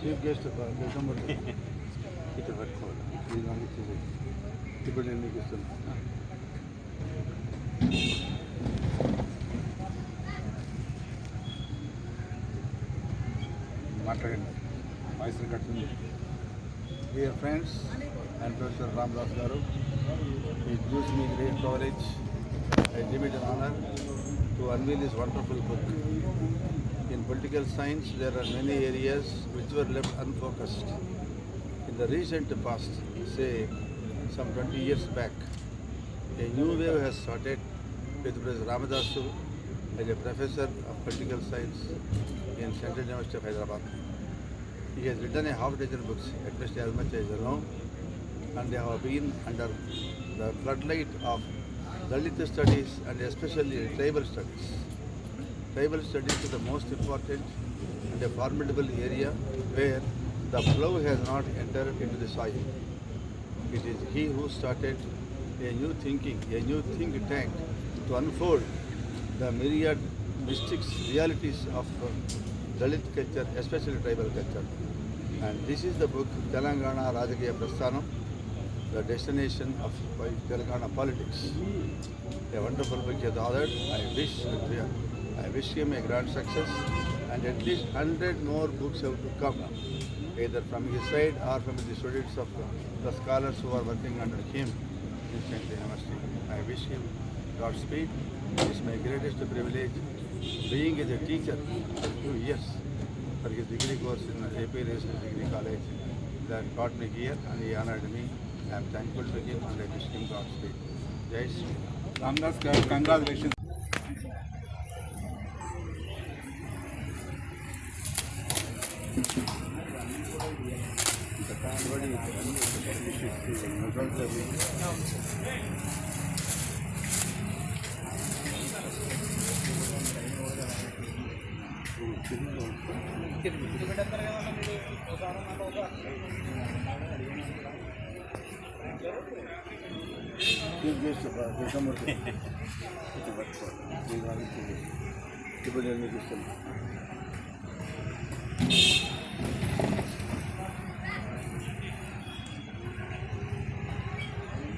Chief guest ఇక్కడ పట్టుకోవాలి ఇప్పుడు నేను మీకు ఇస్తున్నాను. మాట్లాడండి. మైసూర్ కట్టింది. Dear friends and Professor Ramdas Garu, it gives me great privilege, I deem it an honor to unveil this wonderful book. In political science, there are many areas which were left unfocused. In the recent past, say some 20 years back, a new wave has started with Professor Ramadasu as a professor of political science in Central University of Hyderabad. He has written a half dozen books, at least as much as I know, and they have been under the floodlight of Dalit studies and especially tribal studies. Tribal studies is the most important and a formidable area where the plough has not entered into the soil. It is he who started a new thinking, a new think tank to unfold the myriad mystics, realities of Dalit culture, especially tribal culture. And this is the book, Telangana Rajakiya Prasthanam, the destination of Telangana politics. A wonderful book he has authored. I wish him a grand success, and at least 100 more books have to come, either from his side or from the students of the scholars who are working under him in Central University. I wish him Godspeed. It is my greatest privilege, being as a teacher for 2 years for his degree course in AP National Degree College, that brought me here and he honored me. I am thankful to him and I wish him Godspeed. Jai Shri Ramdas Garu, congratulations. ఇప్పుడు నేను మీకు ఇస్తున్నాను.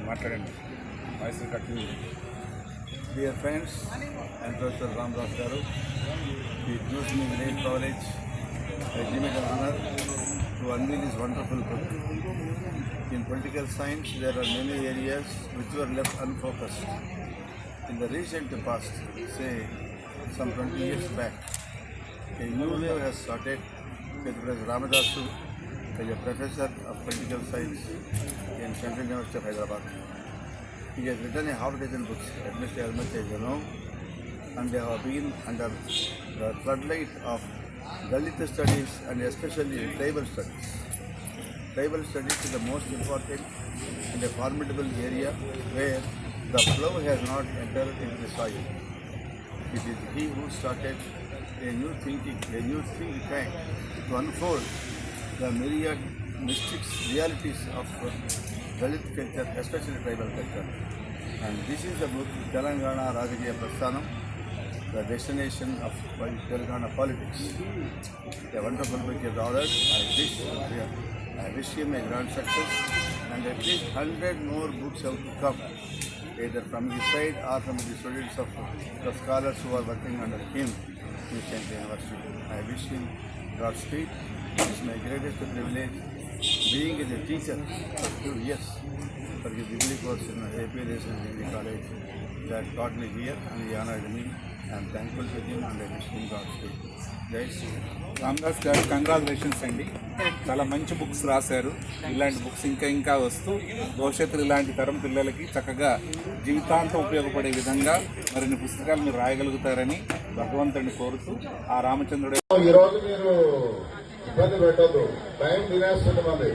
మాట్లాడండి. మైసూర్ కట్టింది. Dear friends and Professor Ramdas Garu, it gives me great privilege, I deem it an honor to unveil this wonderful book. In political science, there are many areas which were left unfocused. In the recent past, say some 20 years back, a new wave has started with Professor Ramadasu as a professor of political science in Central University of Hyderabad. He has written a half dozen books, at least as much as you know, and they have been under the floodlight of Dalit studies and especially tribal studies. Tribal studies is the most important and a formidable area where the plough has not entered into the soil. It is he who started a new thinking, a new think tank to unfold the myriad mystics, realities of Dalit culture, especially tribal culture. And this is the book, Telangana Rajakiya Prasthanam, the destination of Telangana politics. A wonderful book is authored. I wish him a grand success, and at least 100 more books have to come, either from his side or from the students of the scholars who are working under him in Central University. I wish him Godspeed. It is my greatest privilege, being as a teacher for 2 years for his degree course in AP National Degree College, that brought me here and he honored me. I am thankful to him and I wish him Godspeed. Jai Shri Ramdas గారు, congratulations అండి. చాలా మంచి books రాశారు. ఇలాంటి books ఇంకా వస్తూ భవిష్యత్తులో ఇలాంటి తరం పిల్లలకి చక్కగా జీవితాంతం ఉపయోగపడే విధంగా మరిన్ని పుస్తకాలు మీరు రాయగలుగుతారని భగవంతుడిని కోరుతూ ఆ రామచంద్రుడే. ఈరోజు మీరు ఇబ్బంది పెట్టద్దు, టైం తినేస్తుంది.